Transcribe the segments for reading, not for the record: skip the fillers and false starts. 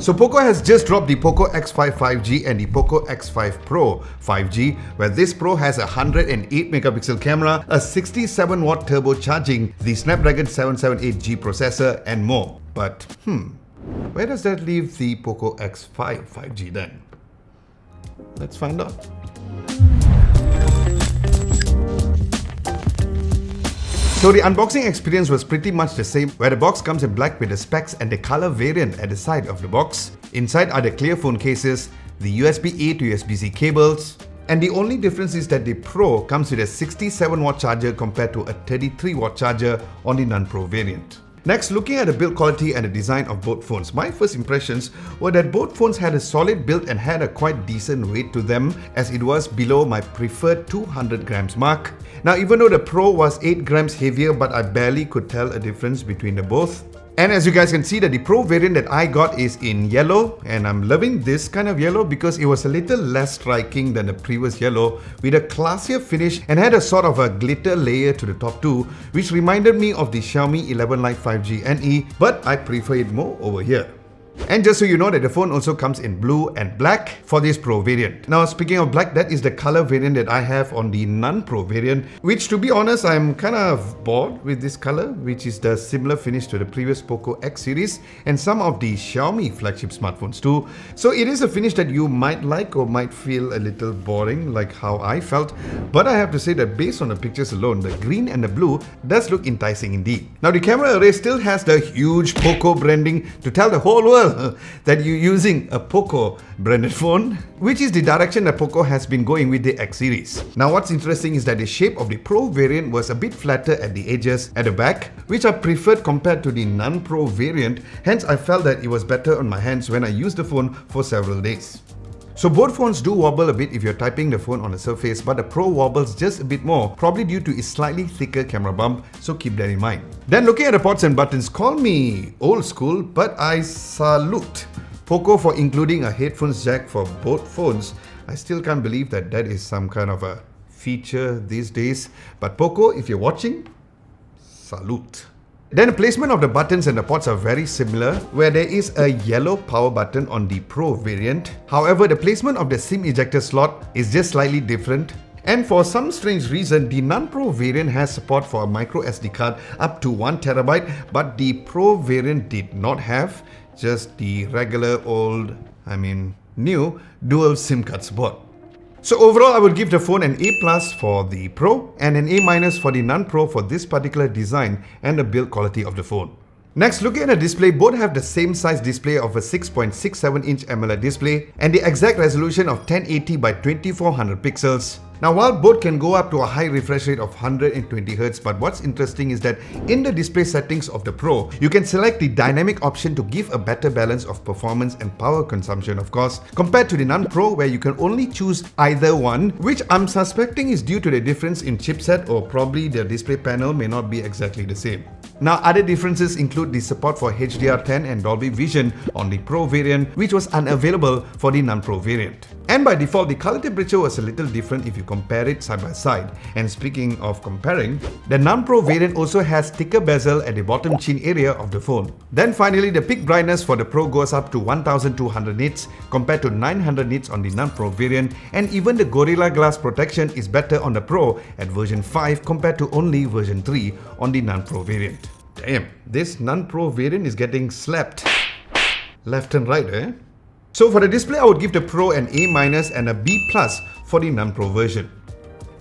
So Poco has just dropped the Poco X5 5G and the Poco X5 Pro 5G, where this Pro has a 108 megapixel camera, a 67 watt turbo charging, the Snapdragon 778G processor and more. But where does that leave the Poco X5 5G then? Let's find out. So the unboxing experience was pretty much the same, where the box comes in black with the specs and the color variant at the side of the box. Inside are the clear phone cases, the USB-A to USB-C cables, and the only difference is that the Pro comes with a 67 watt charger compared to a 33 watt charger on the non-Pro variant. Next, looking at the build quality and the design of both phones, my first impressions were that both phones had a solid build and had a quite decent weight to them, as it was below my preferred 200 grams mark. Now, even though the Pro was 8 grams heavier, but I barely could tell a difference between the both. And as you guys can see, that the Pro variant that I got is in yellow, and I'm loving this kind of yellow because it was a little less striking than the previous yellow, with a classier finish and had a sort of a glitter layer to the top too, which reminded me of the Xiaomi 11 Lite 5G NE, but I prefer it more over here. And just so you know that the phone also comes in blue and black for this Pro variant. Now, speaking of black, that is the color variant that I have on the non-Pro variant, which to be honest, I'm kind of bored with this color, which is the similar finish to the previous Poco X series and some of the Xiaomi flagship smartphones too. So it is a finish that you might like or might feel a little boring, like how I felt. But I have to say that based on the pictures alone, the green and the blue does look enticing indeed. Now, the camera array still has the huge Poco branding to tell the whole world that you're using a Poco branded phone, which is the direction that Poco has been going with the X series. Now, what's interesting is that the shape of the Pro variant was a bit flatter at the edges at the back, which I preferred compared to the non-Pro variant. Hence, I felt that it was better on my hands when I used the phone for several days. So both phones do wobble a bit if you're typing the phone on the surface, but the Pro wobbles just a bit more, probably due to its slightly thicker camera bump, so keep that in mind. Then looking at the ports and buttons, call me old school, but I salute Poco for including a headphones jack for both phones. I still can't believe that that is some kind of a feature these days, but Poco, if you're watching, salute. Then the placement of the buttons and the ports are very similar, where there is a yellow power button on the Pro variant. However, the placement of the SIM ejector slot is just slightly different. And for some strange reason, the non-Pro variant has support for a micro SD card up to 1TB, but the Pro variant did not have, just the regular old, new dual SIM card support. So overall, I would give the phone an A+ for the Pro and an A- for the non-Pro for this particular design and the build quality of the phone. Next, looking at the display, both have the same size display of a 6.67-inch AMOLED display and the exact resolution of 1080 by 2400 pixels. Now, while both can go up to a high refresh rate of 120Hz, but what's interesting is that in the display settings of the Pro, you can select the dynamic option to give a better balance of performance and power consumption, of course, compared to the non-Pro where you can only choose either one, which I'm suspecting is due to the difference in chipset, or probably the display panel may not be exactly the same. Now, other differences include the support for HDR10 and Dolby Vision on the Pro variant, which was unavailable for the non-Pro variant. And by default, the color temperature was a little different if you compare it side by side. And speaking of comparing, the non-Pro variant also has thicker bezel at the bottom chin area of the phone. Then finally, the peak brightness for the Pro goes up to 1200 nits compared to 900 nits on the non-Pro variant, and even the Gorilla Glass protection is better on the Pro at version 5 compared to only version 3 on the non-Pro variant. Damn, this non-Pro variant is getting slapped left and right, eh? So for the display, I would give the Pro an A- and a B+ for the non-Pro version.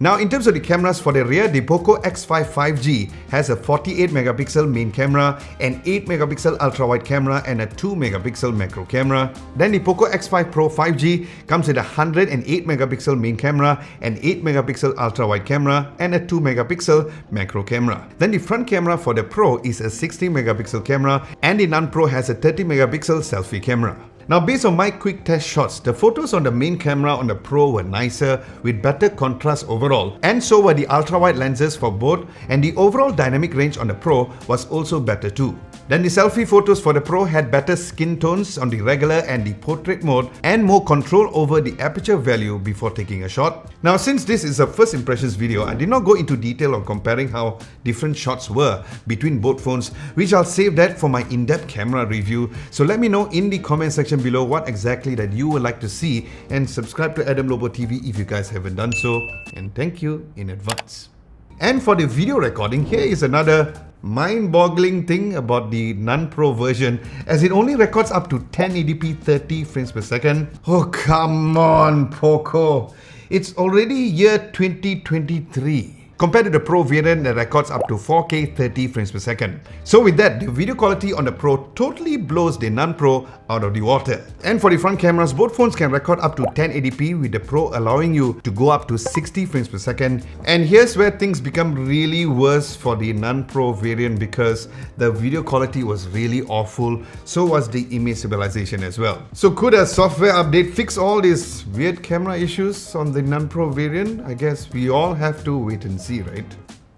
Now, in terms of the cameras, for the rear, the Poco X5 5G has a 48 megapixel main camera, an 8 megapixel ultra-wide camera and a 2 megapixel macro camera. Then the Poco X5 Pro 5G comes with a 108 megapixel main camera, an 8 megapixel ultra-wide camera and a 2 megapixel macro camera. Then the front camera for the Pro is a 60 megapixel camera, and the non-Pro has a 30 megapixel selfie camera. Now, based on my quick test shots, the photos on the main camera on the Pro were nicer with better contrast overall, and so were the ultra-wide lenses for both, and the overall dynamic range on the Pro was also better too. Then the selfie photos for the Pro had better skin tones on the regular and the portrait mode and more control over the aperture value before taking a shot. Now since this is a first impressions video, I did not go into detail on comparing how different shots were between both phones, which I'll save that for my in-depth camera review. So let me know in the comment section below what exactly that you would like to see, and subscribe to Adam Lobo TV if you guys haven't done so, and thank you in advance. And for the video recording, here is another mind-boggling thing about the Nun Pro version, as it only records up to 1080p 30 frames per second. Oh come on Poco, it's already year 2023. Compared to the Pro variant that records up to 4K 30 frames per second. So with that, the video quality on the Pro totally blows the Nun Pro out of the water. And for the front cameras, both phones can record up to 1080p, with the Pro allowing you to go up to 60 frames per second. And here's where things become really worse for the Nun Pro variant, because the video quality was really awful, so was the image stabilization as well. So could a software update fix all these weird camera issues on the Nun Pro variant? I guess we all have to wait and see, right?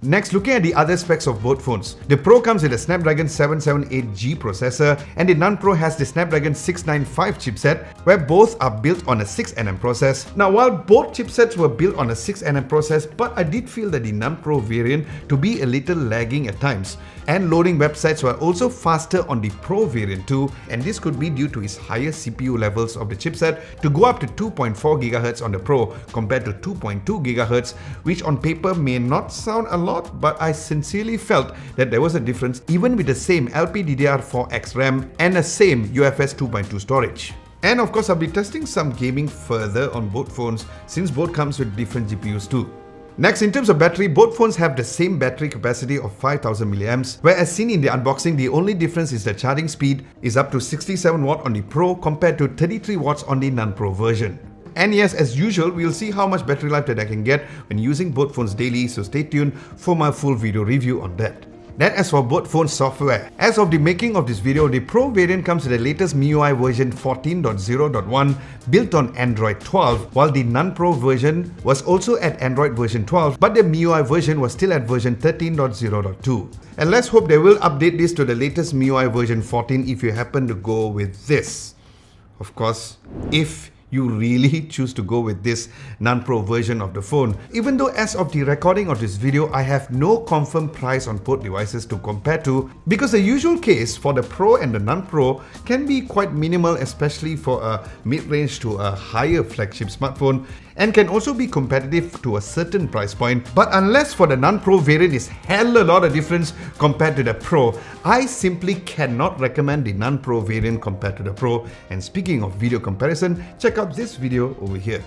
Next, looking at the other specs of both phones. The Pro comes with a Snapdragon 778G processor, and the Nun Pro has the Snapdragon 695 chipset, where both are built on a 6nm process. Now, while both chipsets were built on a 6nm process, but I did feel that the Nun Pro variant to be a little lagging at times. And loading websites were also faster on the Pro variant too, and this could be due to its higher CPU levels of the chipset to go up to 2.4 GHz on the Pro compared to 2.2 GHz, which on paper may not sound a lot, but I sincerely felt that there was a difference even with the same LPDDR4X RAM and the same UFS 2.2 storage. And of course, I'll be testing some gaming further on both phones, since both comes with different GPUs too. Next, in terms of battery, both phones have the same battery capacity of 5000 mAh, where as seen in the unboxing, the only difference is the charging speed is up to 67 watt on the Pro compared to 33 watts on the Nun Pro version. And yes, as usual, we'll see how much battery life that I can get when using both phones daily, so stay tuned for my full video review on that. Then as for both phone software, as of the making of this video, the Pro variant comes with the latest MIUI version 14.0.1 built on Android 12, while the Nun Pro version was also at Android version 12, but the MIUI version was still at version 13.0.2. And let's hope they will update this to the latest MIUI version 14 if you happen to go with this. Of course, if you really choose to go with this Nun Pro version of the phone. Even though as of the recording of this video, I have no confirmed price on both devices to compare to, because the usual case for the Pro and the Nun Pro can be quite minimal, especially for a mid-range to a higher flagship smartphone, and can also be competitive to a certain price point. But unless for the Nun Pro variant is hell a lot of difference compared to the Pro, I simply cannot recommend the Nun Pro variant compared to the Pro. And speaking of video comparison, check out this video over here.